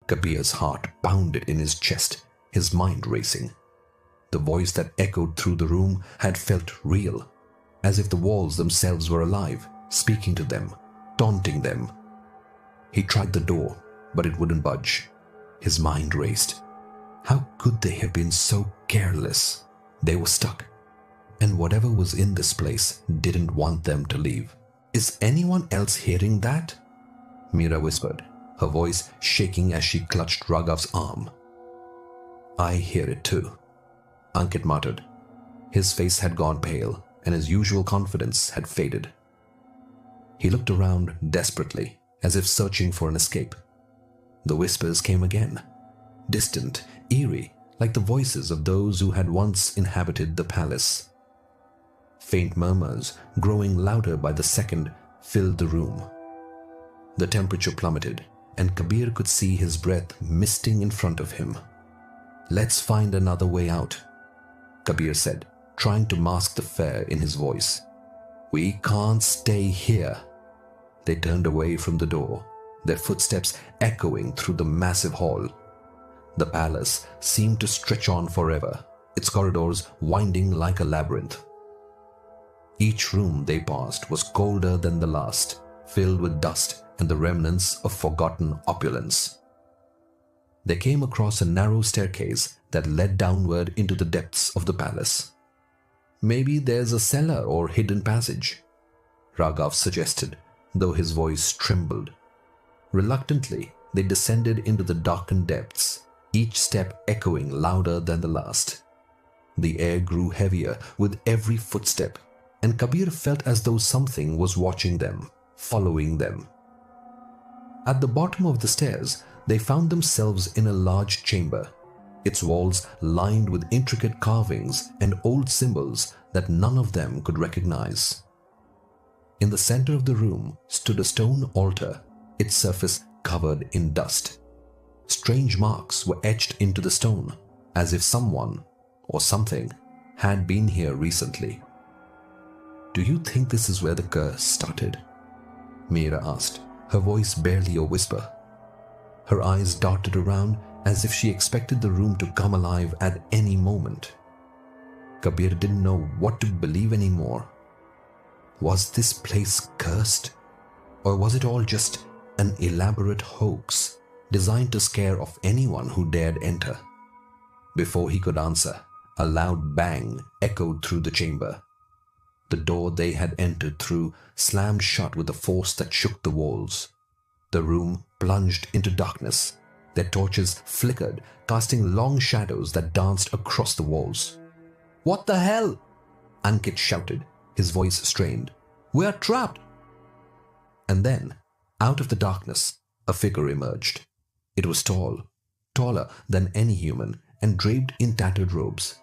Kabir's heart pounded in his chest, his mind racing. The voice that echoed through the room had felt real, as if the walls themselves were alive, speaking to them, taunting them. He tried the door, but it wouldn't budge. His mind raced. How could they have been so careless? They were stuck, and whatever was in this place didn't want them to leave. Is anyone else hearing that? Meera whispered, her voice shaking as she clutched Raghav's arm. I hear it too, Ankit muttered. His face had gone pale, and his usual confidence had faded. He looked around desperately, as if searching for an escape. The whispers came again, distant, eerie, like the voices of those who had once inhabited the palace. Faint murmurs, growing louder by the second, filled the room. The temperature plummeted, and Kabir could see his breath misting in front of him. Let's find another way out, Kabir said, trying to mask the fear in his voice. We can't stay here. They turned away from the door, their footsteps echoing through the massive hall. The palace seemed to stretch on forever, its corridors winding like a labyrinth. Each room they passed was colder than the last, filled with dust and the remnants of forgotten opulence. They came across a narrow staircase that led downward into the depths of the palace. Maybe there's a cellar or hidden passage, Raghav suggested, though his voice trembled. Reluctantly, they descended into the darkened depths, each step echoing louder than the last. The air grew heavier with every footstep, and Kabir felt as though something was watching them, following them. At the bottom of the stairs, they found themselves in a large chamber, its walls lined with intricate carvings and old symbols that none of them could recognize. In the center of the room stood a stone altar, its surface covered in dust. Strange marks were etched into the stone, as if someone or something had been here recently. Do you think this is where the curse started? Meera asked, her voice barely a whisper. Her eyes darted around as if she expected the room to come alive at any moment. Kabir didn't know what to believe anymore. Was this place cursed? Or was it all just an elaborate hoax designed to scare off anyone who dared enter? Before he could answer, a loud bang echoed through the chamber. The door they had entered through slammed shut with a force that shook the walls. The room plunged into darkness. Their torches flickered, casting long shadows that danced across the walls. What the hell? Ankit shouted, his voice strained. We are trapped! And then, out of the darkness, a figure emerged. It was tall, taller than any human, and draped in tattered robes.